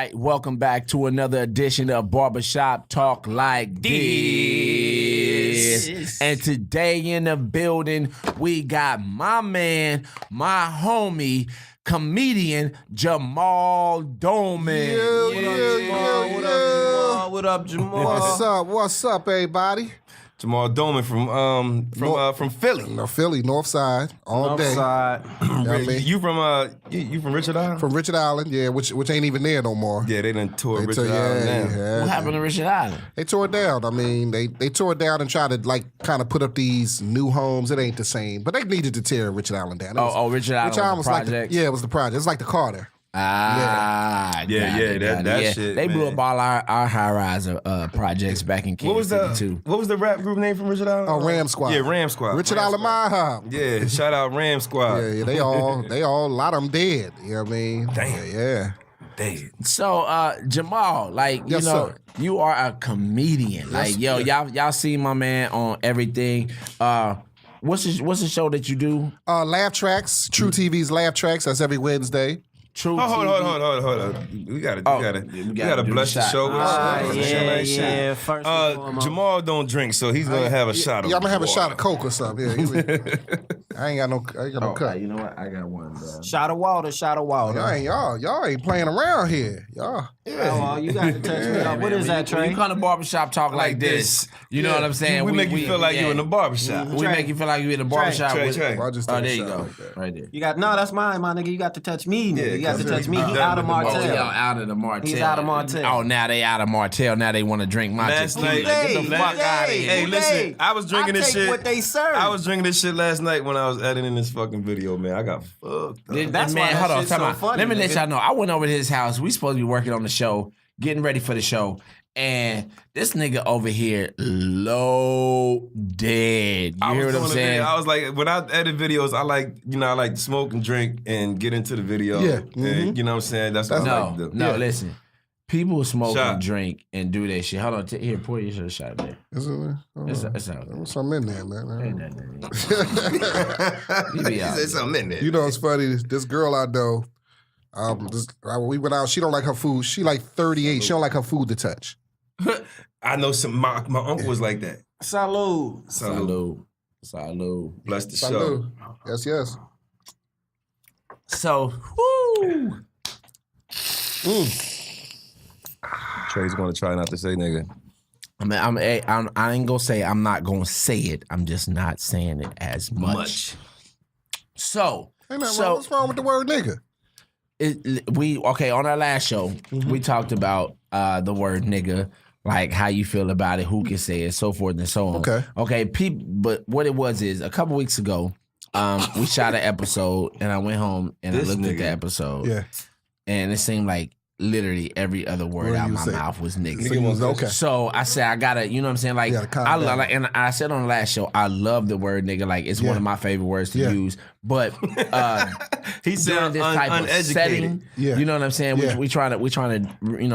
right, welcome back to another edition of Barbershop Talk Like This. And today in the building, we got my man, my homie, comedian Jamal Doman. What up, Jamal? What's up, everybody? Jamal Doman from Philly. No, Philly, North Side, all day. Side. You from Richard Island? From Richard Island, yeah, which ain't even there no more. Yeah, they done tore Richard Island down. Yeah. What happened to Richard Island? They tore it down. I mean, they tore it down and tried to kind of put up these new homes. It ain't the same, but they needed to tear Richard Island down. Richard Island was the project? It was the project. It's like the Carter. That shit. They blew up all our high-rise projects back in Kansas City too. What was the rap group name from Richard Island? Oh, Ram Squad. Yeah, Ram Squad. Richard Island My Hub. Yeah, shout out Ram Squad. Yeah, they all, a lot of them dead. You know what I mean? Damn. Yeah. Damn. So, Jamal, Yes, sir. you are a comedian. Y'all see my man on everything. What's the show that you do? Laugh Tracks, True TV's Laugh Tracks. That's every Wednesday. True Hold TV. on. We gotta bless the show. First Jamal don't drink, so he's gonna have a shot of I'm gonna have a water. shot of Coke or something. Yeah, I ain't got no cup. You know what? I got one. Shot of water. Y'all ain't playing around here. Y'all. Oh, you got to touch me up. What is that, Trey? When you come to Barbershop Talk like this, you know what I'm saying? We make you feel like you in the barbershop. We make you feel like you in the barbershop. Trey. Well, I just Oh, took a there you shot go. like that. Right there. You got that's mine, my nigga. You got to touch me, nigga. Yeah, You got to touch me. He done out of with the Martell. Y'all out of the Martell. He's out of Martell. Oh, now they out of Martell. Now they want to drink my Last tequila. night, Get the fuck out of here. Hey, listen, I was drinking this shit. What they serve. I was drinking this shit last night when I was editing this fucking video, man. I got fucked up. That's why Man, that hold on, shit's time so out. funny, Let me let nigga. y'all know. I went over to his house. We supposed to be working on the show, getting ready for the show, and this nigga over here low dead. You hear what I'm saying? I was like, when I edit videos, I like to smoke and drink and get into the video. Yeah. And, you know what I'm saying? That's what I like to do. No, listen. People smoke Shot. and drink and do that shit. Hold on, here, pour your shot there. Is it there? It's out. There's something in there, man. You be out. There's something in there. You know, it's funny. This girl I know, we went out. She don't like her food. She like 38. She don't like her food to touch. I know my uncle was like that. Salud. Salud. Bless the show. Salud. Yes. So, woo. Trey's gonna try not to say nigga. I ain't gonna say I'm not gonna say it. I'm just not saying it as much. So, Ain't nothing wrong. What's wrong with the word nigga? On our last show, we talked about the word nigga, like how you feel about it, who can say it, so forth and so on. Okay. But what it was is a couple weeks ago, we shot an episode, and I went home and I looked at the epised, Yeah. and it seemed like literally every other word out my mouth was nigga. So you was okay. So I said, I gotta, you know what I'm saying? Like, You gotta calm down. and I said on the last show, I love the word nigga. Like, it's one of my favorite words to use. But He during said this type of uneducated. setting, you know what I'm saying? Yeah. We trying to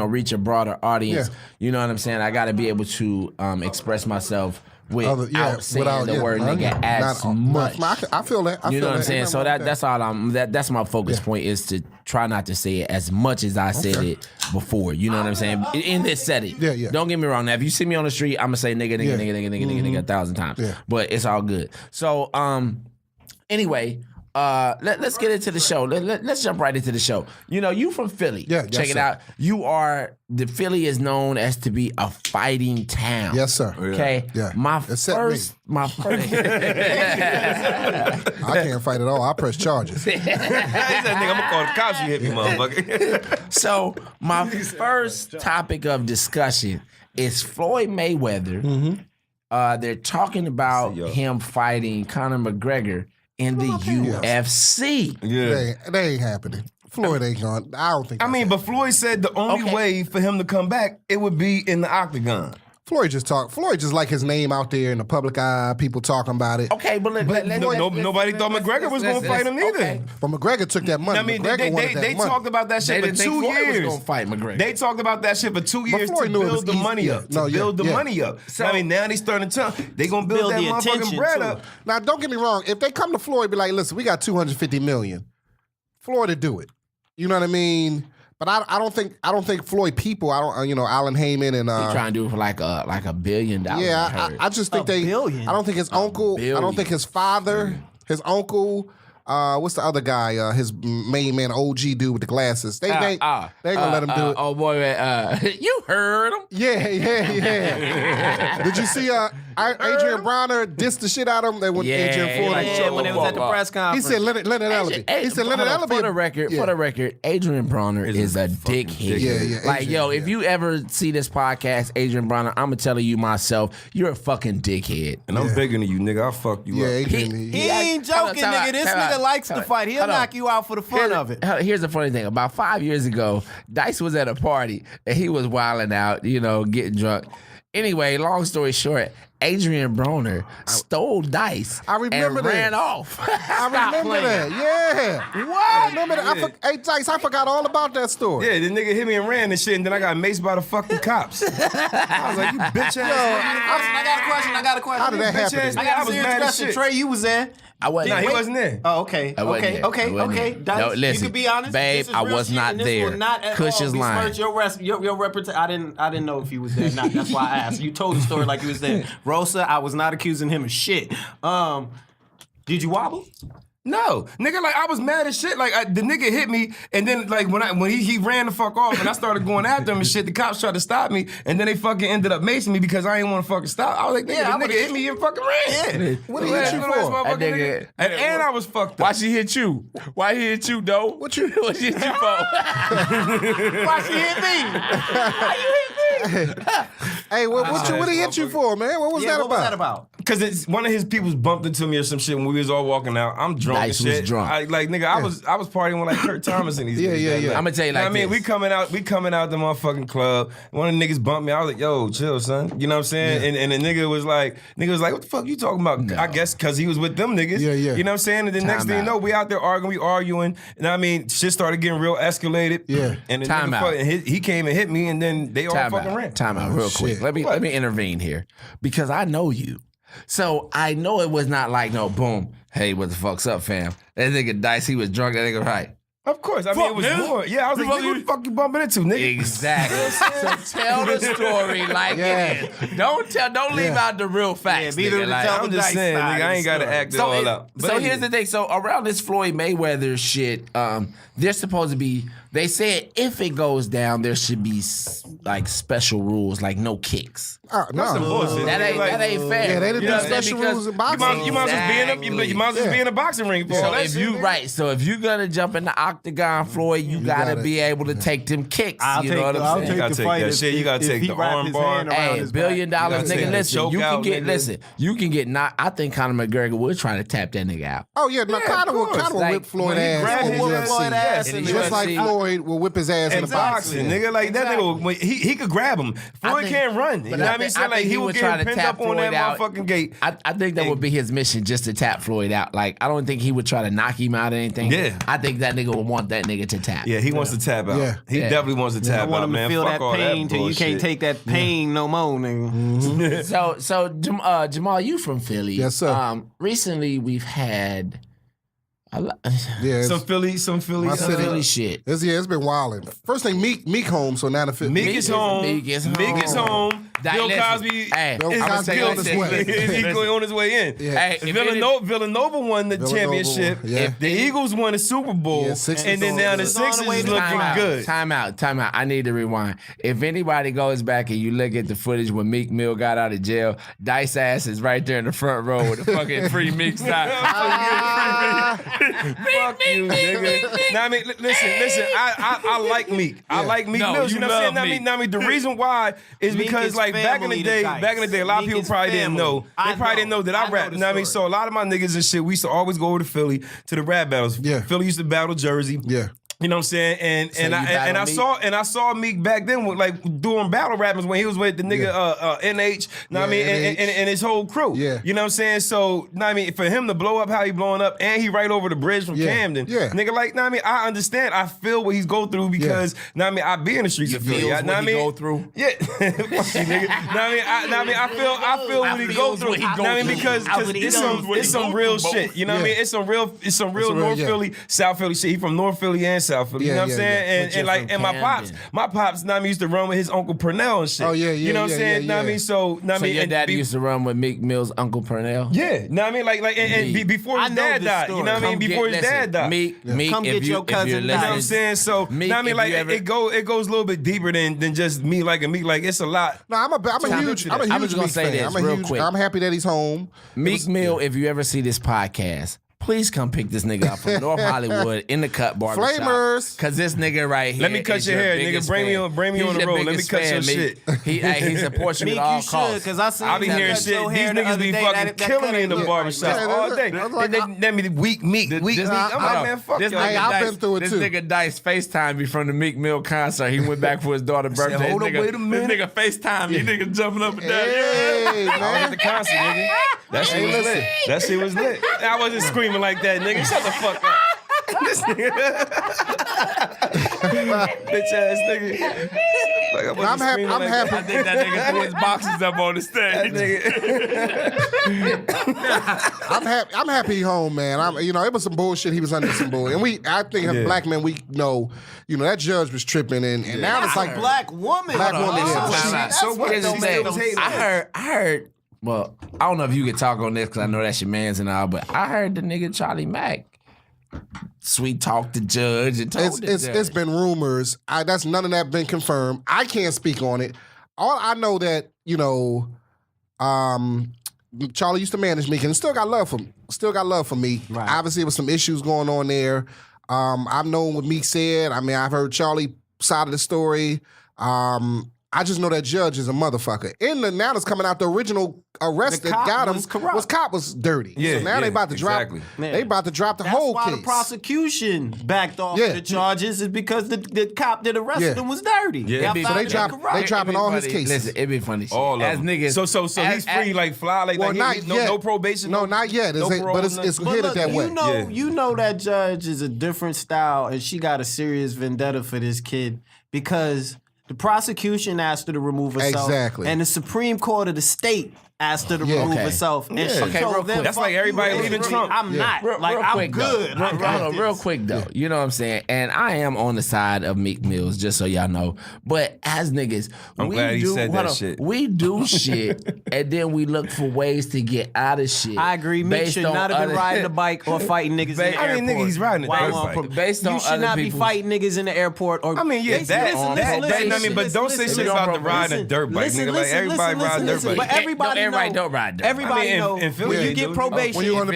reach a broader audience. Yeah. You know what I'm saying? I got to be able to express myself without saying the word nigga as much. I feel that. You know what I'm saying? So that's all that's my focus point, is to try not to say it as much as I said it before. You know what I'm saying? In this setting. Yeah. Don't get me wrong. Now, if you see me on the street, I'm gonna say nigga 1,000 times. Yeah. But it's all good. So anyway, let's get into the show. Let's jump right into the show. You know, you from Philly. Yeah, Check it out. Philly is known as to be a fighting town. Yes, sir. Okay. Yeah. My Except first. I can't fight at all. I press charges. He said, nigga, I'm gonna call the cops. You hit me, motherfucker. So my first topic of discussion is Floyd Mayweather. They're talking about him fighting Conor McGregor in the UFC. Yeah. They ain't happening. Floyd ain't going. I don't think. But Floyd said the only way for him to come back, it would be in the octagon. Floyd just like his name out there in the public eye. People talking about it. Okay, but Nobody thought McGregor was going to fight him either. Okay. But McGregor took that money. I mean, McGregor wanted that they money. talked about that shit They for didn't think 2 Floyd was years. gonna fight McGregor. They talked about that shit for 2 years to Floyd knew it was build the easy. money Yeah. up. No, To yeah, build the yeah. money up. So- I mean, now they starting to tell they gonna build that the motherfucking attention, bread too. up. Now, don't get me wrong. If they come to Floyd, be like, listen, we got $250 million. Floyd to do it. You know what I mean? But I don't think Floyd people. Alan Heyman and He trying to do it for like a $1 billion. yeah. I just think they. billion? I don't think his uncle. I don't think his father. His uncle. What's the other guy? His main man, OG dude with the glasses. They ain't gonna let him do it. Oh boy, you heard him. Yeah. Did you see Adrian Bronner dissed the shit out of him? They went Adrian Ford. When they was at the press He conference. said Leonard Ellaby. He said Leonard Ellaby. For the record, Adrian Bronner is a dickhead. Yeah. Like, Adrian, if you ever see this podcast, Adrian Bronner, I'm gonna tell you myself, you're a fucking dickhead. And I'm bigger than you, nigga. I'll fuck you up. Adrian. He ain't joking, nigga. This nigga likes to fight. He'll knock you out for the fun of it. Here's the funny thing. About 5 years ago, Dice was at a party and he was wilding out, getting drunk. Anyway, long story short, Adrian Bronner stole Dice and ran off. I remember that. Yeah. What? I remember that. Hey, Dice, I forgot all about that story. Yeah, the nigga hit me and ran and shit, and then I got maced by the fucking cops. I was like, you bitch ass. I got a question. How did that happen? I was mad as shit. Trey, you was there. I wasn't. Nah, he wasn't there. Oh, okay. Okay. Dice, no, listen, you can be honest, babe. I was not there. Kush is lying. Your reputation. I didn't know if he was there or not. That's why I asked. You told the story like he was there. Rosa, I was not accusing him of shit. Did you wobble? No, nigga, like I was mad as shit. Like the nigga hit me, and then like when he ran the fuck off, and I started going after him and shit. The cops tried to stop me, and then they fucking ended up macing me because I didn't want to fucking stop. I was like, nigga, the nigga hit me and fucking ran. Yeah. What did he hit you for? Nigga. And I was fucked up. Why she hit you? Why he hit you, though? What she hit you for? Why she hit me? Why you hit me? Hey, what did he hit you for, man? What was that about? What was that about? Because it's one of his people's bumped into me or some shit when we was all walking out. I'm drunk Dice and shit. was drunk. I was partying with like Kurt Thomas and these niggas. Yeah. I'm gonna tell you like I mean, this. we coming out the motherfucking club. One of the niggas bumped me. I was like, yo, chill, son. You know what I'm saying? Yeah. And the nigga was like, what the fuck you talking about? No. I guess because he was with them niggas. Yeah. You know what I'm saying? And the next thing you know, we out there arguing. And I mean, shit started getting real escalated. Yeah. And the nigga he came and hit me, and then they all fucking ran. Time out, real quick. Let me intervene here because I know you. So I know it was not like no boom. Hey, what the fuck's up, fam? That nigga Dice, he was drunk. That nigga right. Of course. I mean, it was more. Yeah, I was like, nigga, what the fuck you bumping into, nigga? Exactly. So tell the story like it is. Don't leave out the real facts. Yeah, nigga. Like, I'm just saying, nigga, I ain't got to act it all out. So here's the thing. So around this Floyd Mayweather shit, there's supposed to be, they said if it goes down, there should be like special rules, like no kicks. That's some bullshit. That ain't fair. Yeah, they didn't do special rules in boxing. You might as well be in a boxing ring for all that shit. So if you're gonna jump in the octagon, Floyd, you gotta be able to take them kicks. I'll you know what I'm saying? You gotta take that shit. You gotta take the arm bar. Hey, $1 billion, nigga. Listen, you can get knocked. I think Conor McGregor would try to tap that nigga out. Oh yeah, Conor will whip Floyd ass. Just like Floyd will whip his ass in the boxing. Nigga, like that nigga, he could grab him. Floyd can't run. You know what I mean? So like he would get pinned up on that motherfucking gate. I think that would be his mission, just to tap Floyd out. Like I don't think he would try to knock him out or anything. Yeah, I think that nigga would want that nigga to tap. Yeah, he wants to tap out. Yeah. He definitely wants to tap out. I want him man. to feel Fuck that all pain till you can't take that pain no more, nigga. So Jamal, you from Philly? Yes, sir. Recently we've had some Philly shit. It's been wilding. First thing, Meek home, so now the fit. Meek is home. Bill Cosby is on his way in. Yeah. Hey, Villanova won the championship. Yeah. The Eagles won the Super Bowl. And then now the Sixers is looking good. Time out. I need to rewind. If anybody goes back and you look at the footage when Meek Mill got out of jail, Dice ass is right there in the front row with the fucking free Meek sign. Fuck you, nigga. Now, I mean, listen. I like Meek. I like Meek Mills. You know what I'm saying? Now, I mean, the reason why is because, like, back in the day, a lot of people probably didn't know. They probably didn't know that I rap. You know what I mean? So a lot of my niggas and shit, we used to always go over to Philly to the rap battles. Yeah. Philly used to battle Jersey. Yeah. You know what I'm saying? And I saw Meek back then with, like, doing battle rappers when he was with the nigga NH, know what I mean, and his whole crew. Yeah. You know what I'm saying? So, know what I mean, for him to blow up how he blowing up, and he right over the bridge from Camden. Yeah. Nigga, like, know what I mean, I understand. I feel what he's go through because, know what I mean, I be in the streets of Philly. Know what I mean? Go through? Yeah. Fuck you, nigga. Know what I mean? I feel what he go through. Know what I mean? Because it's some real shit. You know what I mean? It's some real North Philly, South Philly shit. He from North Philly and South South Philly. You know what I'm saying? And my pops, know what I mean, used to run with his Uncle Purnell and shit. Oh yeah, yeah. You know what I'm saying? Know what I mean? So your daddy used to run with Meek Mill's Uncle Purnell? Yeah. Know what I mean? And before his dad died. You know what I mean? Before his dad died. Meek, come get your cousin. You know what I'm saying? So know what I mean? Like it goes a little bit deeper than just me liking Meek. Like it's a lot. No, I'm a huge Meek fan. I'm happy that he's home. Meek Mill, if you ever see this podcast, please come pick this nigga up from North Hollywood in the cut barbershop. Flamers. Cause this nigga right here. Let me cut your hair, nigga. Bring me on the road. Let me cut your shit. He supports you at all costs. Cause I be hearing shit. These niggas be fucking killing me in the barbershop all day. Let me weak Meek. I'm like, man, fuck y'all. I've been through it too. This nigga Dice FaceTime me from the Meek Mill concert. He went back for his daughter's birthday. Hold up, wait a minute. This nigga FaceTime me. Nigga jumping up and down. Hey, man. I was at the concert, nigga. That shit was lit. That shit was lit. I wasn't screaming like that, nigga. Shut the fuck up. This nigga. Bitch ass nigga. Like, I'm happy. I think that nigga threw his boxes up on the stage. I'm happy he home, man. It was some bullshit. He was under some bull, and I think as black men, we know, that judge was tripping, and now it's like black woman. So what? I heard. Well, I don't know if you could talk on this because I know that's your man's and all, but I heard the nigga Charlie Mack sweet talk the judge and told the judge. It's been rumors. None of that been confirmed. I can't speak on it. All I know that Charlie used to manage me and still got love for me. Right. Obviously, there was some issues going on there. I've known what Meek said. I mean, I've heard Charlie side of the story. I just know that judge is a motherfucker. Now it's coming out the original arrest that got him was dirty. Yeah, so now they about to drop. They about to drop the whole case. That's why the prosecution backed off the charges is because the cop that arrested him was dirty. Yeah, so they dropping all his cases. Listen, it be funny shit. All as them. niggas. So he's free like fly like no probation. No, not yet. But it's headed that way. You know that judge is a different style, and she got a serious vendetta for this kid because the prosecution asked her to remove herself. Exactly. And the Supreme Court of the state asked her to remove herself. And she told them, that's like everybody leaving Trump. I'm not. I'm good. Real quick, though. You know what I'm saying? And I am on the side of Meek Mills, just so y'all know. But as niggas, we do shit, and then we look for ways to get out of shit. I agree. Meek should not have been riding a bike or fighting niggas in the airport. I mean, nigga, he's riding a dirt bike. You should not be fighting niggas in the airport. Or, I mean, but don't say shit about the riding a dirt bike, nigga. Like, everybody rides dirt bikes. But everybody don't ride dirt. Everybody know when you get probation. When you're on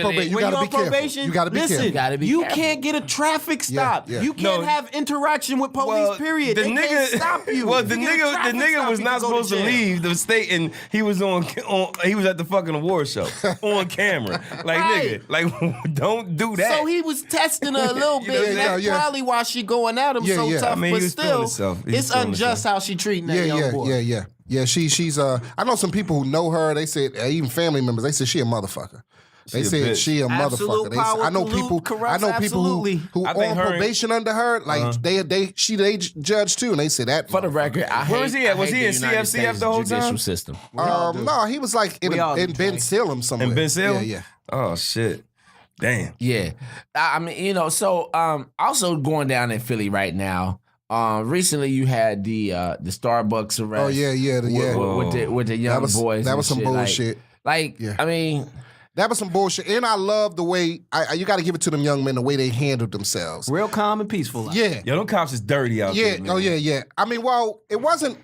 probation, you gotta be careful. You gotta be careful. You can't get a traffic stop. You can't have interaction with police. Period. They can't stop you. Well, the nigga was not supposed to leave the state, and he was he was at the fucking award show on camera. Like nigga, like don't do that. So he was testing her a little bit. That's probably why she going at him so tough. I mean, but still, it's unjust how she treating that young boy. Yeah, she's I know some people who know her. They said even family members. They said she a motherfucker. They said she a motherfucker. I know people who on probation under her. Like they judge too, and they said that. For the record, where was he at? Was he in CFCF the whole time? System. No, he was like in Ben Salem somewhere. In Ben Salem? Yeah. Oh shit. Damn. Yeah. I mean, so also going down in Philly right now. Recently you had the Starbucks arrest. Oh yeah. With the young boys. That was some bullshit. I mean, that was some bullshit. And I love the way you got to give it to them young men the way they handled themselves. Real calm and peaceful. Yeah. Yo, them cops is dirty out there. Man. Oh yeah. I mean, well, it wasn't.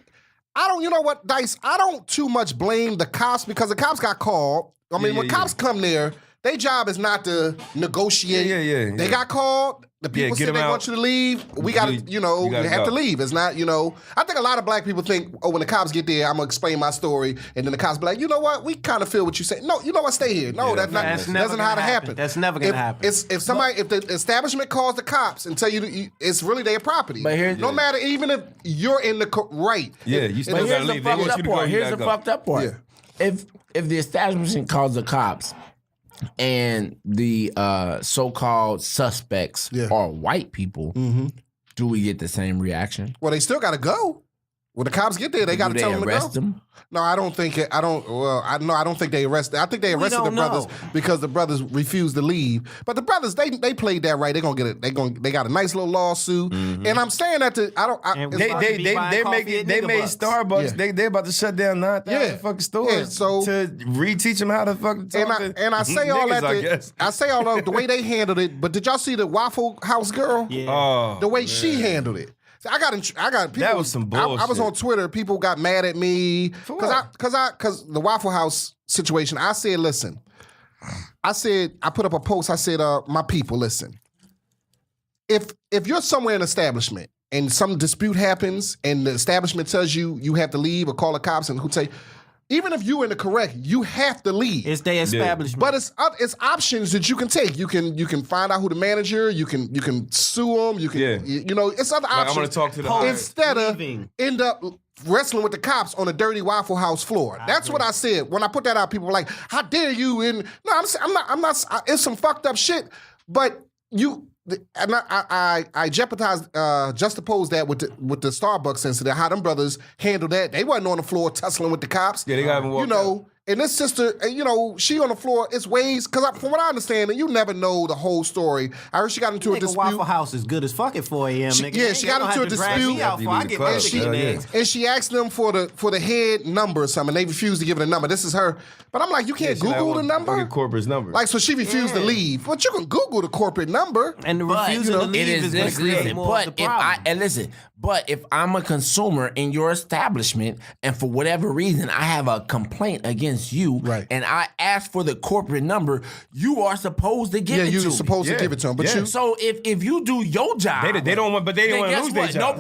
You know what, Dice? I don't too much blame the cops because the cops got called. I mean, when cops come there, their job is not to negotiate. Yeah. They got called. The people said they want you to leave. We got to, you have to leave. It's not, I think a lot of black people think, when the cops get there, I'm going to explain my story. And then the cops be like, you know what? We kind of feel what you say. No, you know what? Stay here. No, that's not how to happen. That's never going to happen. If the establishment calls the cops and tell you it's really their property. But no matter, even if you're in the right. Yeah, you still got to leave. Here's the fucked up part. Yeah. If the establishment calls the cops, and the so-called suspects are white people, do we get the same reaction? Well, they still got to go. When the cops get there, they got to tell them to arrest go. them? No, I don't think. I don't think they arrested. I think they arrested the brothers because the brothers refused to leave. But the brothers, they played that right. They gonna get it. They got a nice little lawsuit. And I'm saying that they made Starbucks. Yeah. They about to shut down 9,000 fucking stores. Yeah, so to reteach them how to fucking talk and I say all that. I say all that the way they handled it. But did y'all see the Waffle House girl? Yeah. The way she handled it. I got people. That was some bullshit. I was on Twitter. People got mad at me because the Waffle House situation. I said, listen. I put up a post. I said, my people, listen. If you're somewhere in an establishment and some dispute happens and the establishment tells you have to leave or call the cops and who say. Even if you're in the correct, you have to leave. It's their establishment. But it's options that you can take. You can find out who the manager. You can sue them. You can it's other options. I'm gonna talk to the instead of end up wrestling with the cops on a dirty Waffle House floor. That's what I said when I put that out. People were like, "How dare you?" And no, I'm not. It's some fucked up shit. But you. And I juxtaposed that with the Starbucks incident. How them brothers handled that? They wasn't on the floor tussling with the cops. Yeah, they got walked out. And this sister, she on the floor. It's ways because from what I understand, and you never know the whole story. I heard she got into a dispute. Waffle House is good as fuck at 4 a.m. Nigga. She got into a dispute. And she asked them for the head number or something. They refused to give her the number. This is her. But I'm like, you can't Google the number. Get corporate's number. Like, so she refused to leave. But you can Google the corporate number. And the refusal to leave is going to create more of the problem. But if I'm a consumer in your establishment and for whatever reason I have a complaint against you and I ask for the corporate number, you are supposed to give it to me. Yeah, you're supposed to give it to them. But so if you do your job, they don't want to lose their job.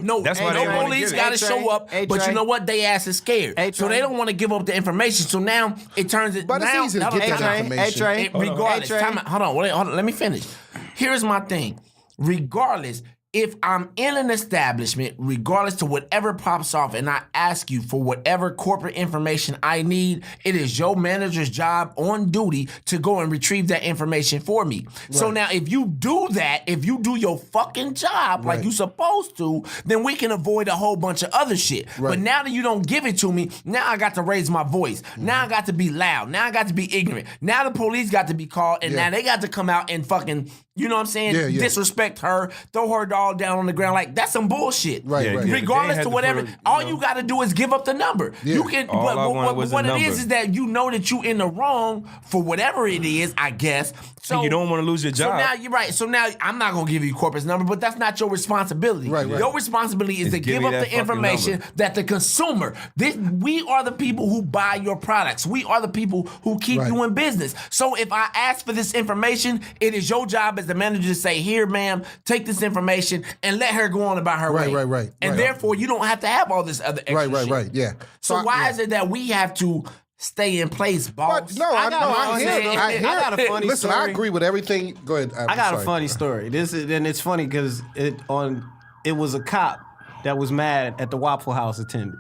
No police got to show up. But you know what? They ass is scared, so they don't want to give up the information. So now it turns it. But it's easy to get that information. Regardless, hold on. Let me finish. Here's my thing. Regardless. If I'm in an establishment, regardless to whatever pops off, and I ask you for whatever corporate information I need, it is your manager's job on duty to go and retrieve that information for me. Right. So now if you do that, if you do your fucking job like you're supposed to, then we can avoid a whole bunch of other shit. Right. But now that you don't give it to me, now I got to raise my voice. Now I got to be loud. Now I got to be ignorant. Now the police got to be called, and now they got to come out and fucking... You know what I'm saying? Disrespect her, throw her doll down on the ground. Like, that's some bullshit. Right. Regardless to whatever, all you got to do is give up the number. Yeah. You can. What it is that you know that you in the wrong for whatever it is, I guess. So and you don't want to lose your job. So now you're right. So now I'm not gonna give you corporate number, but that's not your responsibility. Right. Your responsibility is to give up the information that the consumer. We are the people who buy your products. We are the people who keep you in business. So if I ask for this information, it is your job as the manager to say, "Here, ma'am, take this information and let her go on about her way." Right. And therefore, you don't have to have all this other extra shit. Right. Yeah. So why is it that we have to stay in place, boss? But I hear. I got a funny Listen, story. I agree with everything. Go ahead. I got a funny story. And it's funny because it was a cop that was mad at the Waffle House attendant.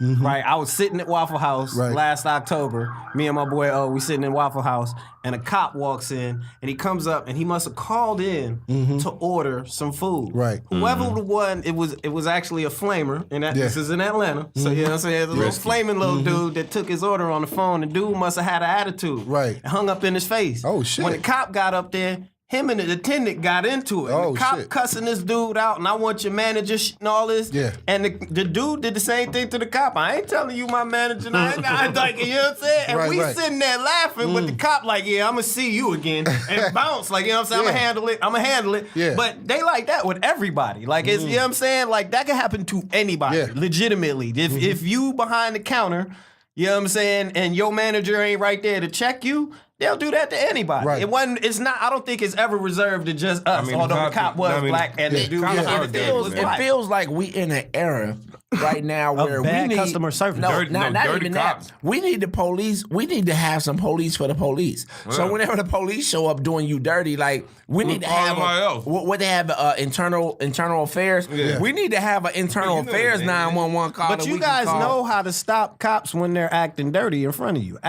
Mm-hmm. Right, I was sitting at Waffle House last October. Me and my boy, we sitting in Waffle House, and a cop walks in, and he comes up, and he must have called in to order some food. Right. Whoever the one, it was actually a flamer, and this is in Atlanta. So you know what I'm saying? It's a little flaming little dude that took his order on the phone. The dude must have had an attitude. Right. And hung up in his face. Oh shit. When the cop got up there, him and the attendant got into it. And the cop cussing this dude out, and I want your manager and all this. Yeah. And the dude did the same thing to the cop. I ain't telling you my manager. I like, you know what I'm saying? And we sitting there laughing, but the cop like, yeah, I'm going to see you again. And bounce, like, you know what I'm saying? I'm going to handle it. Yeah. But they like that with everybody. Like, it's, you know what I'm saying? Like, that can happen to anybody, legitimately. If you behind the counter, you know what I'm saying, and your manager ain't right there to check you, they'll do that to anybody. Right. It's not. I don't think it's ever reserved to just us. Although the cop was black and the dude it feels like we in an era right now where bad we need customer service. not dirty even cops. that. We need the police. We need to have some police for the police. Yeah. So whenever the police show up doing you dirty, like we need to have what they have internal affairs. Yeah. We need to have an internal affairs 911 call. But you guys know how to stop cops when they're acting dirty in front of you.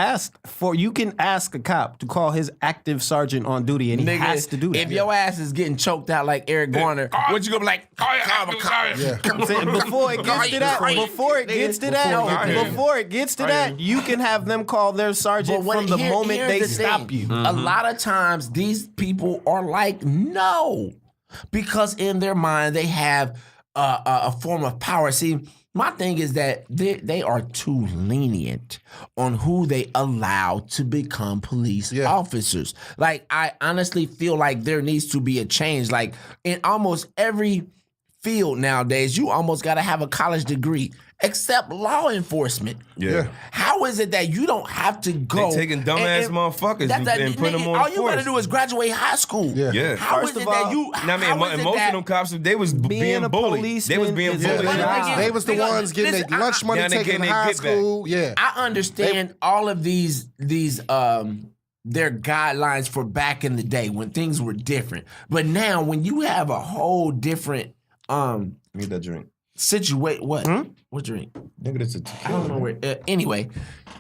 You can ask a cop to call his active sergeant on duty, and he has to do that. If your ass is getting choked out like Eric Garner, what you gonna be like? Call your cop. Before it gets gets to that, you can have them call their sergeant from the moment they stop you. A lot of times, these people are like, no, because in their mind they have a form of power. See, my thing is that they are too lenient on who they allow to become police officers. Like, I honestly feel like there needs to be a change. Like, in almost every field nowadays, you almost got to have a college degree, except law enforcement. Yeah. How is it that you don't have to go? They taking dumbass motherfuckers and putting them on all the you got to do is graduate high school. Yeah. How is it that you? And most of them cops, they was being bullied. They was being bullied. They was the ones getting their lunch money taken in high school. Yeah. I understand all of these their guidelines for back in the day when things were different. But now when you have a whole different Need that drink. Situate what? What drink? Nigga, that's a tequila. I don't know where. Anyway,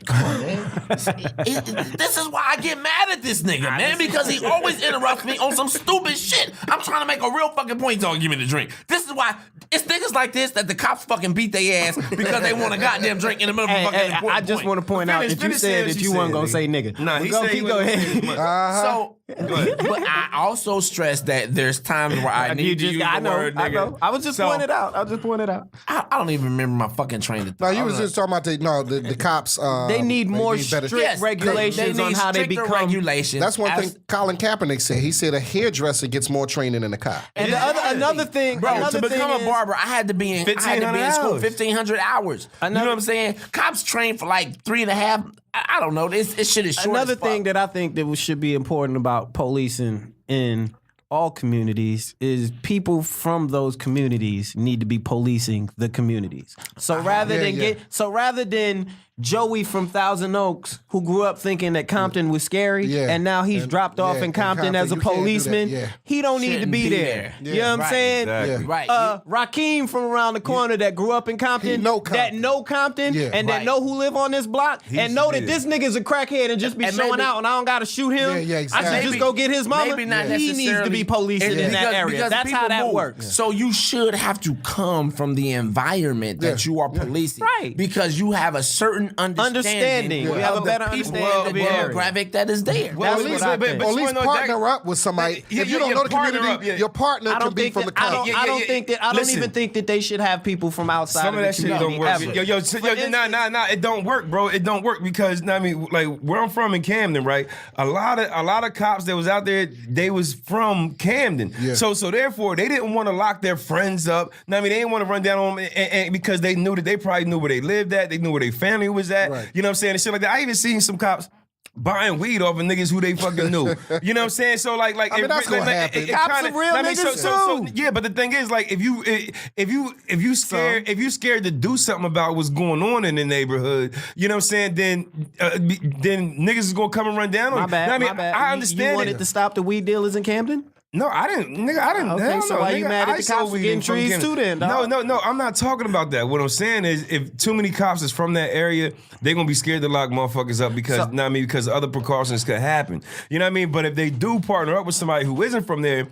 come on, man. This is why I get mad at this nigga, man, because he always interrupts me on some stupid shit. I'm trying to make a real fucking point. Don't give me the drink. This is why it's niggas like this that the cops fucking beat their ass because they want a goddamn drink in the middle of a fucking important I just want to point out that you said that you weren't gonna say nigga. Nah, he said go ahead. So, but I also stress that there's times where I need to use the word nigga. I know. I was just pointing it out. I don't even remember my fucking train of thought. No, you was just talking about the cops. They need more strict regulations on how they become regulations. That's one thing Colin Kaepernick said. He said a hairdresser gets more training than a cop. And another thing, bro, to become a barber, I had to be in school 1,500 hours. You know what I'm saying? Cops train for like 3.5. I don't know. This shit is short. Another thing that I think that should be important about policing in all communities is people from those communities need to be policing the communities. So rather than Joey from Thousand Oaks, who grew up thinking that Compton was scary, and now he's dropped off in Compton as a policeman, he don't need to be there. You know what I'm saying? Exactly. Right. Rakeem from around the corner that grew up in Compton, that know Compton, and that know who live on this block, and know that this nigga's a crackhead and just be showing out and I don't gotta shoot him. Exactly. I should just go get his mama. Maybe not he needs to be policing in that area. That's how that works. So you should have to come from the environment that you are policing. Right. Because you have a certain understanding. We have a better understanding of the demographic that is there. Well, at least partner up with somebody. If you don't know the community, your partner can be from the county. I don't even think that they should have people from outside Some of that the shit don't work. community. Nah, it don't work, bro. It don't work because I mean, like where I'm from in Camden, right? A lot of cops that was out there, they was from Camden. Yeah. So therefore, they didn't want to lock their friends up. They didn't want to run down on them and because they knew that they probably knew where they lived at, they knew where their family was at. Right. You know what I'm saying? And shit like that. I even seen some cops buying weed off of niggas who they fucking knew. You know what I'm saying? So like I mean, that's what happened. Cops are real niggas so, yeah, but the thing is, like, if you scared to do something about what's going on in the neighborhood, you know what I'm saying? Then niggas is gonna come and run down on you. My bad. I understand. You wanted to stop the weed dealers in Camden? No, I didn't. Nigga, I didn't. Okay, so why you mad at the cops for getting trees too then, dog? No, I'm not talking about that. What I'm saying is if too many cops is from that area, they're going to be scared to lock motherfuckers up because other precautions could happen. You know what I mean? But if they do partner up with somebody who isn't from there,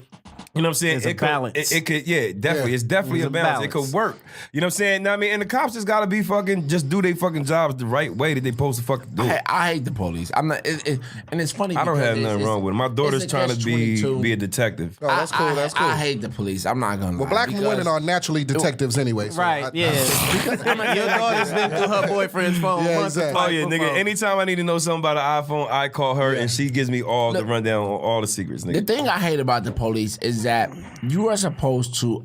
you know what I'm saying? It's a balance. It could, definitely. Yeah. It's definitely a balance. It could work. You know what I'm saying? I mean, and the cops just gotta be just do their fucking jobs the right way that they supposed to fucking do. I hate the police. I'm not, and it's funny. I don't have nothing wrong with it. My daughter's trying to be a detective. Oh, that's cool. That's cool. I hate the police. I'm not gonna. Well, black women are naturally detectives anyway. So right? Your daughter's been through her boyfriend's phone. Yeah, exactly. Oh yeah, nigga. Anytime I need to know something about an iPhone, I call her and she gives me all the rundown on all the secrets. Nigga. The thing I hate about the police is that you are supposed to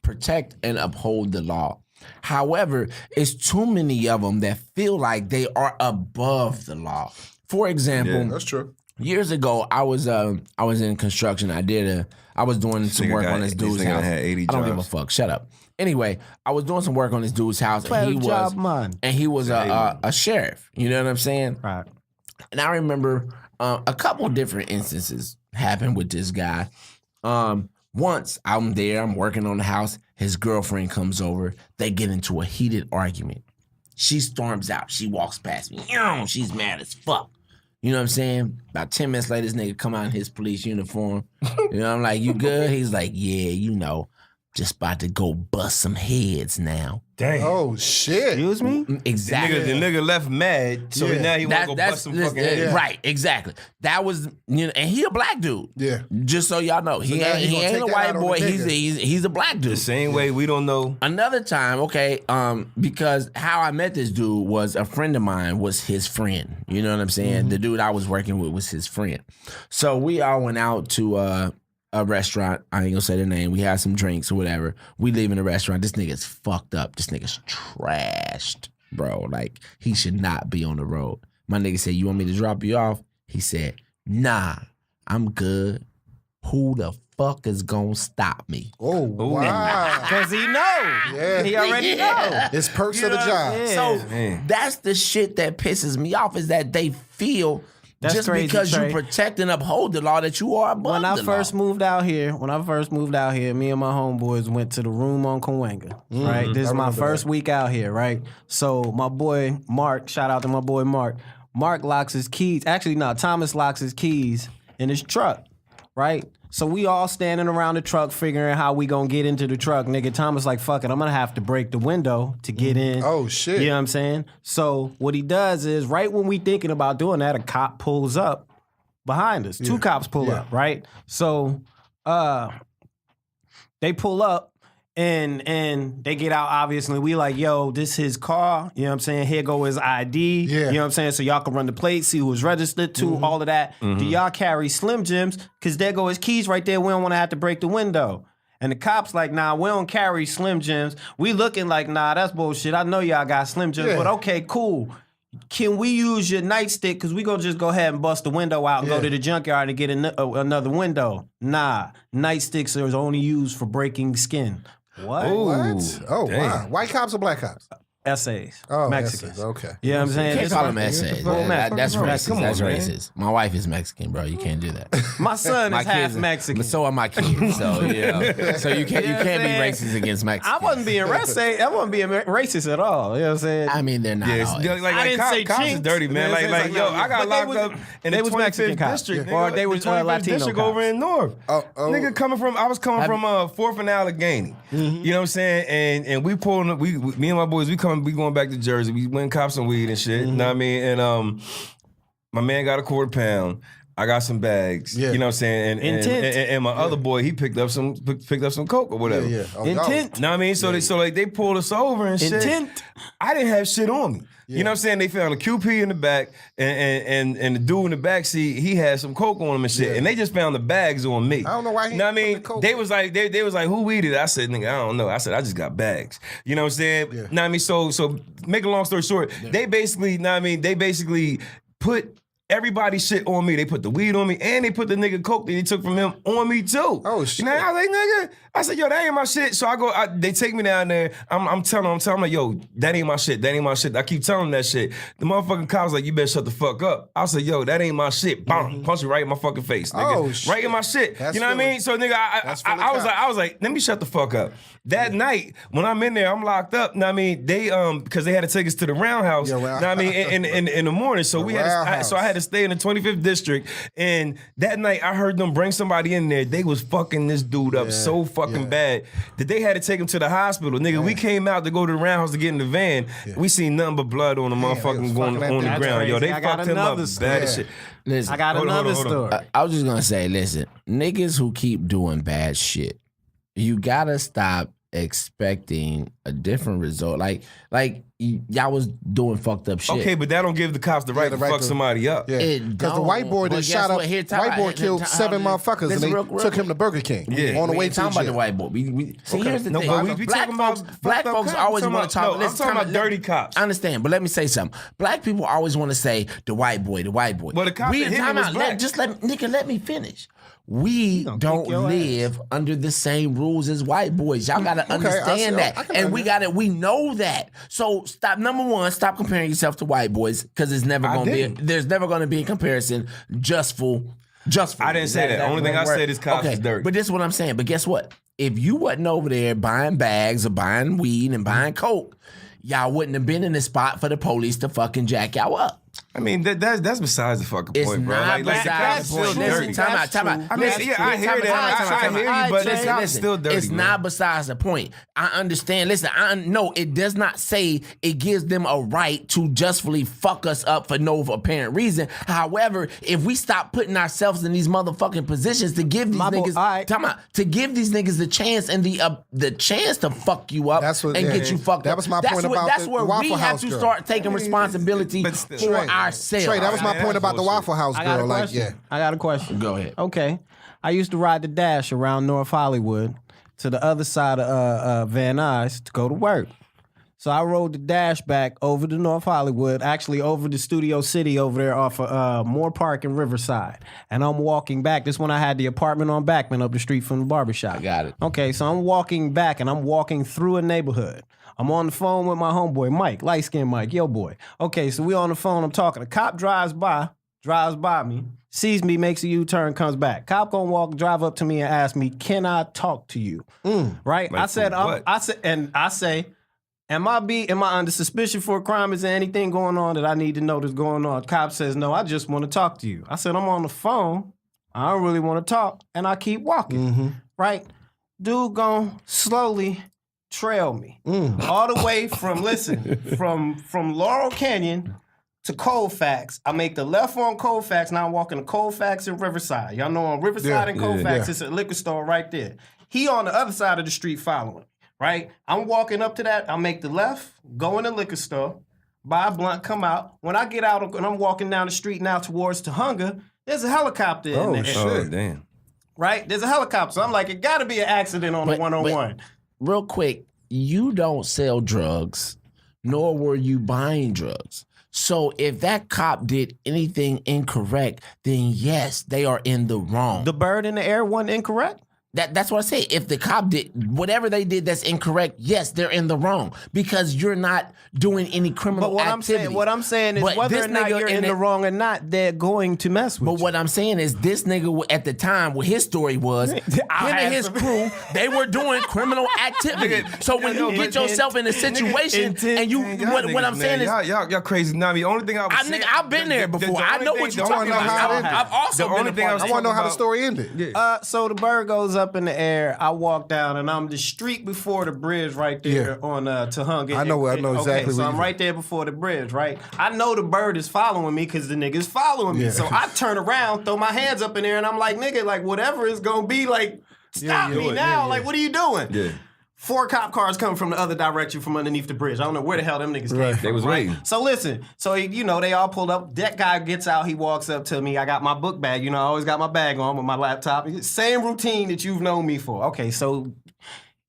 protect and uphold the law. However, it's too many of them that feel like they are above the law. For example, that's true. Years ago, I was in construction. I was doing some work on this dude's house. I don't give a fuck. Shut up. Anyway, I was doing some work on this dude's house, and he was a sheriff. You know what I'm saying? Right. And I remember a couple different instances happened with this guy. Once I'm there, I'm working on the house. His girlfriend comes over. They get into a heated argument. She storms out. She walks past me. She's mad as fuck. You know what I'm saying? About 10 minutes later, this nigga come out in his police uniform. You know, I'm like, you good? He's like, yeah, you know. just about to go bust some heads now. Damn. Oh shit. Excuse me? Exactly. The nigga left mad, so now he want to go bust some fucking heads. Right, exactly. That was, and he a black dude. Yeah. Just so y'all know, he ain't a white boy. He's a black dude. The same way we don't know. Another time, okay, because how I met this dude was a friend of mine was his friend. You know what I'm saying? Mm-hmm. The dude I was working with was his friend. So we all went out to a restaurant. I ain't gonna say the name. We had some drinks or whatever. We leaving the restaurant. This nigga's fucked up. This nigga's trashed, bro. Like, he should not be on the road. My nigga said, you want me to drop you off? He said, nah, I'm good. Who the fuck is gonna stop me? Oh, wow. Because he know. Yeah. He already know. It's perks of the job. Yeah. So that's the shit that pisses me off, is that they feel That's just crazy, because Trey. you protect and uphold the law that you are above When I the first law. moved out here, me and my homeboys went to the room on Cahuenga, right? This is my first week out here, right? So my boy Mark, shout out to my boy Mark. Mark locks his keys. Actually, no, Thomas locks his keys in his truck, right? So we all standing around the truck figuring how we gonna get into the truck. Nigga, Thomas like, fuck it, I'm gonna have to break the window to get in. Oh, shit. You know what I'm saying? So what he does is, right when we thinking about doing that, a cop pulls up behind us. Two cops pull up, right? So they pull up and they get out, obviously. We like, yo, this his car. You know what I'm saying? Here go his ID. Yeah. You know what I'm saying? So y'all can run the plate, see who it's registered to, all of that. Do y'all carry Slim Jims? Because there go his keys right there. We don't want to have to break the window. And the cops like, nah, we don't carry Slim Jims. We looking like, nah, that's bullshit. I know y'all got Slim Jims, but okay, cool. Can we use your nightstick? Because we gonna just go ahead and bust the window out and go to the junkyard and get another window. Nah, nightsticks are only used for breaking skin. What? What? Oh, wow. White cops or black cops? Essays. Oh, Mexicans. essays. Okay. You know what I'm saying? Can't This call my- them essays. Bro, man, That's come on, racist. man. That's racist. My wife is Mexican, bro. You can't do that. My son is half Mexican. But so are my kids. So yeah. So you can't be racist against Mexicans. I wasn't being racist at all. You know what I'm saying? I mean, they're not. Yeah, always. I didn't say cops is chinks. dirty, man. You know what I'm Like, saying? yo, I got But locked up in the was 25th Mexican cops. district. Or they was the 25th Latino district cops. over in North. Nigga I was coming from 4th and Allegheny. You know what I'm saying? And we pulling up, me and my boys, we going back to Jersey. We went cop some weed and shit. You know what I mean? And my man got a quarter pound. I got some bags. Yeah. You know what I'm saying? And my other boy, he picked up some coke or whatever. Yeah. Oh, Intent. Know what I mean? So they pulled us over and shit. Intent. I didn't have shit on me. You know what I'm saying? They found a QP in the back, and the dude in the back seat, he had some coke on him and shit. And they just found the bags on me. I don't know why he know what I mean? put the coke They on. was like, they was like, who weeded it? I said, nigga, I don't know. I said, I just got bags. You know what I'm saying? Yeah. Know what I mean? So make a long story short, they basically, know what I mean? They basically put everybody's shit on me. They put the weed on me, and they put the nigga coke that he took from him on me too. Oh, shit. Now I was like, nigga, I said, yo, that ain't my shit. So they take me down there. I'm telling them, like, yo, that ain't my shit. That ain't my shit. I keep telling them that shit. The motherfucking cop was like, you better shut the fuck up. I said, yo, that ain't my shit. Bam, punch it right in my fucking face, nigga. Oh, shit. Right in my shit. That's you know what I mean? So nigga, I was like, let me shut the fuck up. That night, when I'm in there, I'm locked up. Know what I mean? They because they had to take us to the roundhouse. Yeah, Know what I mean? In the morning. So I had to stay in the 25th district. And that night, I heard them bring somebody in there. They was fucking this dude up so fucking bad that they had to take him to the hospital. Nigga, we came out to go to the roundhouse to get in the van. We seen nothing but blood on the motherfucking going on the ground. Yo, they fucked him up bad as shit. Listen, I got another story. I was just gonna say, listen, niggas who keep doing bad shit, you gotta stop expecting a different result. Like y'all was doing fucked up shit. Okay, but that don't give the cops the right to fuck somebody up. Yeah, because the white boy that shot up, white boy killed 7 motherfuckers, and they took him to Burger King on the way to talking about the white boy. See, here's the thing. But we black talking folks, about black folks always want to talk. I'm talking about dirty cops. I understand, but let me say something. Black people always want to say the white boy, the white boy. Well, the cop that hit him was black. Let me finish. We don't live under the same rules as white boys. Y'all gotta understand that. And we know that. So stop, number one, stop comparing yourself to white boys, because there's never gonna be a comparison just for I didn't say that. The only thing I said is cops is dirty. But this is what I'm saying. But guess what? If you wasn't over there buying bags or buying weed and buying coke, y'all wouldn't have been in the spot for the police to fucking jack y'all up. I mean, that's besides the fucking point, bro. Like the cops still dirty. Listen, time out. I mean, I hear that. I hear you, but the cops still dirty. It's not besides the point. I understand. Listen, I know it does not say it gives them a right to justly fuck us up for no apparent reason. However, if we stop putting ourselves in these motherfucking positions to give these to give these niggas the chance and the chance to fuck you up get you fucked up. That was my point about that's where we have to start taking responsibility for ourselves. Trey, that was my point about the Waffle House girl. Like, I got a question. Go ahead. Okay. I used to ride the Dash around North Hollywood to the other side of Van Nuys to go to work. So I rode the Dash back over to North Hollywood, actually over to Studio City over there off of Moore Park and Riverside. And I'm walking back. This when I had the apartment on Backman up the street from the Barbershop. I got it. Okay, so I'm walking back and I'm walking through a neighborhood. I'm on the phone with my homeboy, Mike, light-skinned Mike, yo boy. Okay, so we on the phone, I'm talking. A cop drives by me, sees me, makes a U-turn, comes back. Cop gonna drive up to me and ask me, can I talk to you? Right? Like I say, am I under suspicion for a crime? Is there anything going on that I need to know that's going on? Cop says, no, I just want to talk to you. I said, I'm on the phone. I don't really want to talk. And I keep walking. Right? Dude gon' slowly trail me all the way from Laurel Canyon to Colfax. I make the left on Colfax. Now I'm walking to Colfax and Riverside. Y'all know on Riverside and Colfax, it's a liquor store right there. He on the other side of the street following, right? I'm walking up to that. I make the left, go in the liquor store, buy a blunt, come out. When I get out and I'm walking down the street now towards Tahunga, there's a helicopter in there. Oh, damn. Right? There's a helicopter. So I'm like, it gotta be an accident on the 101. Real quick, you don't sell drugs, nor were you buying drugs. So if that cop did anything incorrect, then yes, they are in the wrong. The bird in the air wasn't incorrect? That's what I say. If the cop did whatever they did that's incorrect, yes, they're in the wrong because you're not doing any criminal activity. What I'm saying is whether or not you're in the wrong or not, they're going to mess with you. But what I'm saying is this nigga at the time, what his story was, him and his crew, they were doing criminal activity. So when you get yourself in a situation and you, what I'm saying is, y'all crazy. Now, the only thing I've been there before. I know what you're talking about. I've also been there. I want to know how the story ended. So the bird goes up in the air. I walk down and I'm the street before the bridge right there on Tahunga. I know exactly. So I'm right there before the bridge, right? I know the bird is following me because the nigga's following me. So I turn around, throw my hands up in there, and I'm like, nigga, like whatever it's gonna be, like stop me now. Like, what are you doing? Yeah. 4 cop cars coming from the other direction from underneath the bridge. I don't know where the hell them niggas came from. They was waiting. So listen, they all pulled up. That guy gets out, he walks up to me. I got my book bag. I always got my bag on with my laptop. Same routine that you've known me for. Okay, so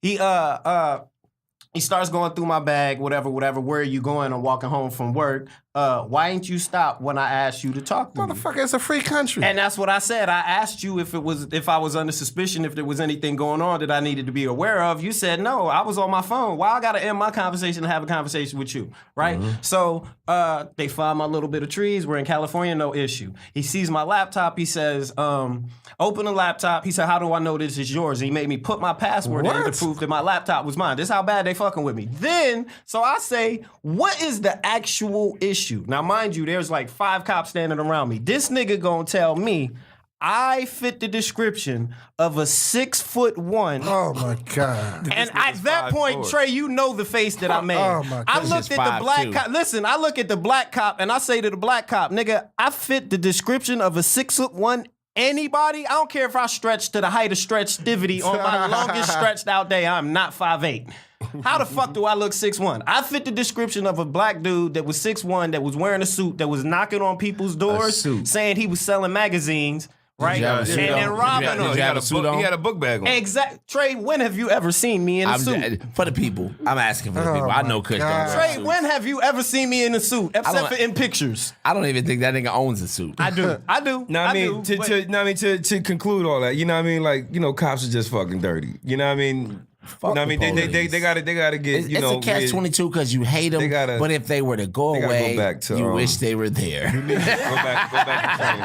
he starts going through my bag, whatever. Where are you going? I'm walking home from work. Why ain't you stop when I asked you to talk to me? Motherfucker, it's a free country. And that's what I said. I asked you if I was under suspicion, if there was anything going on that I needed to be aware of. You said no. I was on my phone. Why I gotta end my conversation and have a conversation with you, right? So they find my little bit of trees. We're in California, no issue. He sees my laptop. He says, open the laptop. He said, how do I know this is yours? And he made me put my password in to prove that my laptop was mine. This is how bad they fucking with me. Then, so I say, what is the actual issue? Now, mind you, there's like 5 cops standing around me. This nigga gonna tell me I fit the description of a 6'1". Oh my God! And at that point, Trey, you know the face that I made. Oh my God! I looked at the black cop. Listen, I look at the black cop and I say to the black cop, nigga, I fit the description of a 6'1". Anybody? I don't care if I stretch to the height of stretchtivity on my longest stretched out day. I'm not 5'8". How the fuck do I look 6'1"? I fit the description of a black dude that was 6'1", that was wearing a suit, that was knocking on people's doors, saying he was selling magazines, right? And robbing them. He had a book bag on. Exactly. Trey, when have you ever seen me in a suit? For the people. I'm asking for the people. I know Kush don't wear Trey, when have you ever seen me in a suit? Except for in pictures. I don't even think that nigga owns a suit. I do. No, to conclude all that, you know what I mean? Like, cops are just fucking dirty. You know what I mean? Fuck I mean, they gotta get. It's a catch-22 because you hate them. But if they were to go away, you wish they were there. Go back to training.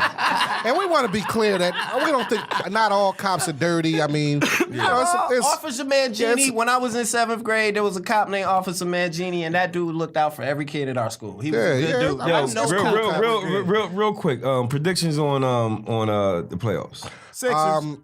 And we want to be clear that we don't think not all cops are dirty. I mean, Officer Mangini. When I was in 7th grade, there was a cop named Officer Mangini, and that dude looked out for every kid at our school. He was a good dude. Real quick. Predictions on the playoffs. Sixers.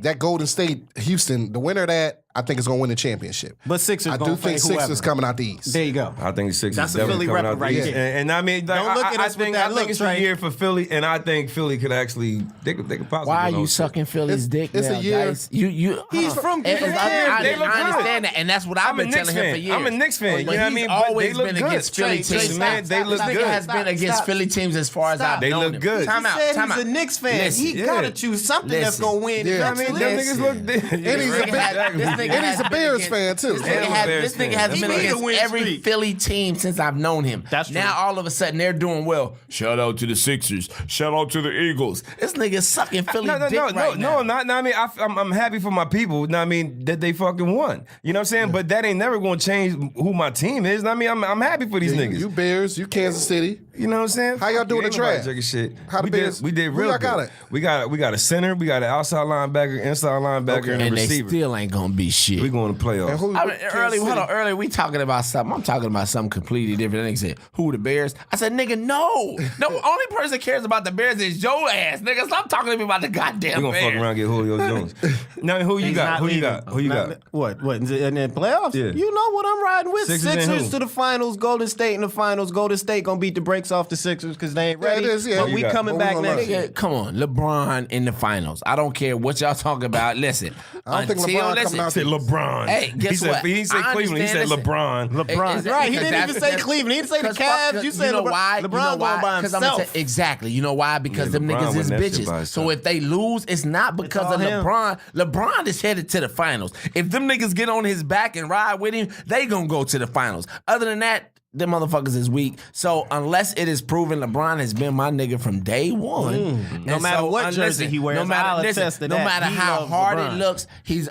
That Golden State Houston, the winner of that, I think is going to win the championship. But Sixers, I do think Sixers coming out the East. There you go. I think Sixers. That's a Philly rep right here. And I mean, don't look at us with that look, it's a year for Philly, and I think Philly could actually they could possibly. Why are you sucking Philly's dick? It's now, a year. Guys? You. He's from. I understand that, and that's what I've been telling him for years. I'm a Knicks fan. You know what I mean? Always been against Philly teams. Man, they look good. Has been against Philly teams as far as I've known. They look good. Time out. He's a Knicks fan. He gotta choose something that's gonna win. I mean, them niggas look. And he's a Bears fan too. This nigga has been against every Philly team since I've known him. That's true. Now all of a sudden they're doing well. Shout out to the Sixers. Shout out to the Eagles. This nigga sucking Philly dick right now. No, I mean, I'm happy for my people. I mean, that they fucking won. You know what I'm saying? But that ain't never gonna change who my team is. I mean, I'm happy for these niggas. You Bears, you Kansas City. You know what I'm saying? How y'all doing the draft? Shit. How the Bears? We did real good. Got it? We got a center. We got an outside linebacker, inside linebacker, and a receiver. They still ain't gonna be shit. We going to playoffs. Earlier we talking about something. I'm talking about something completely different. Nigga said, who the Bears? I said, nigga, no. The only person that cares about the Bears is your ass. Nigga, stop talking to me about the goddamn Bears. We gonna fuck around and get Julio Jones. Now, who you got? Who you got? What? In the playoffs? Yeah. You know what I'm riding with. Sixers to the finals. Golden State in the finals. Golden State gonna beat the brakes off the Sixers because they ain't ready. But we coming back next year. Come on, LeBron in the finals. I don't care what y'all talking about. Listen, I don't think LeBron coming out. Said LeBron. Hey, guess what? He said Cleveland. He said LeBron. Right. He didn't even say Cleveland. He didn't say the Cavs. You said LeBron. LeBron going by himself. Exactly. You know why? Because them niggas is bitches. So if they lose, it's not because of LeBron. LeBron is headed to the finals. If them niggas get on his back and ride with him, they gonna go to the finals. Other than that, them motherfuckers is weak. So unless it is proven LeBron has been my nigga from day one, no matter what jersey he wears, no matter how hard it looks, he's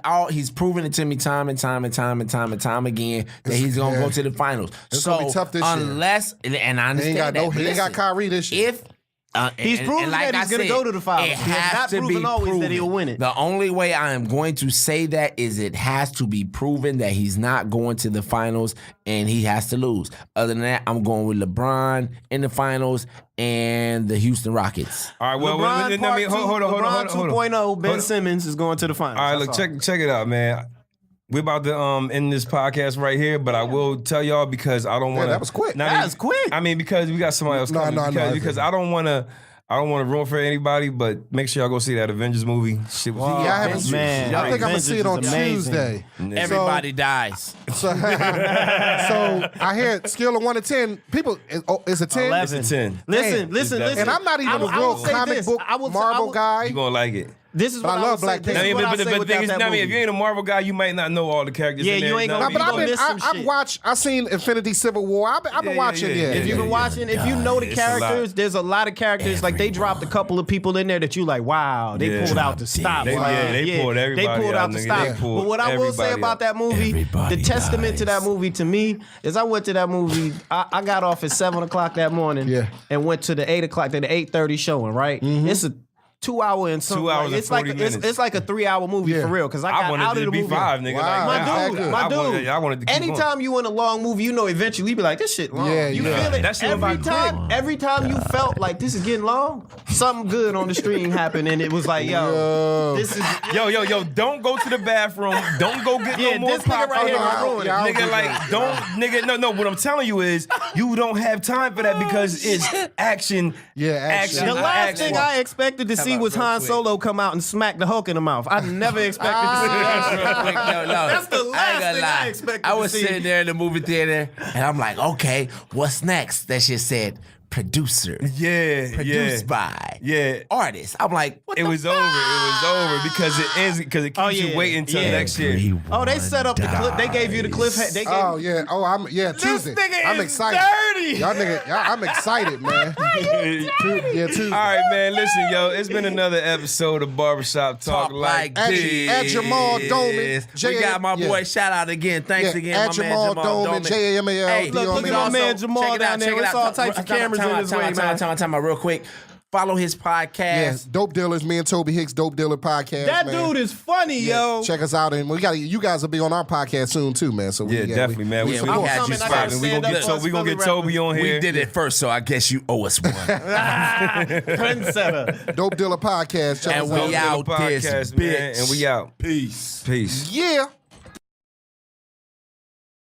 proven it to me time and time again that he's gonna go to the finals. It's gonna be tough this year. And I understand he ain't got Kyrie this year. He's proven that he's going to go to the finals. He has not proven always that he'll win it. The only way I am going to say that is it has to be proven that he's not going to the finals and he has to lose. Other than that, I'm going with LeBron in the finals and the Houston Rockets. All right, well, LeBron hold on. LeBron 2.0, Ben Simmons is going to the finals. All right, look, check it out, man. We're about to end this podcast right here, but I will tell y'all because I don't want to. That was quick. That was quick. I mean, because we got somebody else coming. Because I don't want to. I don't want to ruin for anybody, but make sure y'all go see that Avengers movie. Shit was I think I'm gonna see it on Tuesday. Everybody dies. So I hear scale of 1 to 10. People, it's a 10. 11. It's a 10. Listen. And I'm not even a real comic book Marvel guy. You gonna like it. This is what I love Black Panther. But the thing is, if you ain't a Marvel guy, you might not know all the characters. Yeah, you ain't gonna. But I've seen Infinity Civil War. I've been watching. If you've been watching, if you know the characters, there's a lot of characters. Like they dropped a couple of people in there that you like. Wow, they pulled out the stop. They pulled everybody. They pulled out the stop. But what I will say about that movie, the testament to that movie to me is I went to that movie. I got off at 7:00 that morning. And went to the 8:00, the 8:30 showing. Right. It's a 2 hour and something. 2 hours and 40 minutes. It's like a 3 hour movie for real. Because I got out of the movie. 5, nigga. Wow. My dude. I wanted to keep anytime you in a long movie, you know eventually you be like, this shit long. You feel it that shit every time you felt like this is getting long, something good on the screen happened and it was like, this is Yo, don't go to the bathroom. Don't go get no more this nigga right here gonna ruin it. Nigga, like, don't, nigga, no, what I'm telling you is, you don't have time for that because it's action. Action. The last thing I expected to see was Han Solo come out and smack the Hulk in the mouth. I never expected to see that. That's the last thing I expected to see. I was sitting there in the movie theater, and I'm like, okay, what's next? That shit said, producer. Yeah, Produced by. Yeah. Artist. I'm like, what it the was fuck? over. It was over because it ends because it keeps you waiting until next year. Oh, they set up the clip. They gave you the cliff. They gave Tuesday. I'm excited. Dirty. I'm excited, man. Tuesday. All right, man. Listen, yo, it's been another episode of Barbershop Talk Like This. At Jamal Doman. We got my boy. Shout out again. Thanks again, at my man Jamal Doman. Jamal. Hey, look at my man Jamal down there. It's all types of cameras in his way, man. Time out real quick. Follow his podcast. Yes, Dope Dealers. Me and Toby Hicks, Dope Dealer podcast. That dude is funny, yo. Check us out, and you guys will be on our podcast soon too, man. So definitely, man. We had you spotting. We gonna get Toby on here. We did it first, so I guess you owe us one. Trendsetter. Dope Dealer podcast. Check and us we out. out this bitch. And we out. Peace. Peace. Yeah.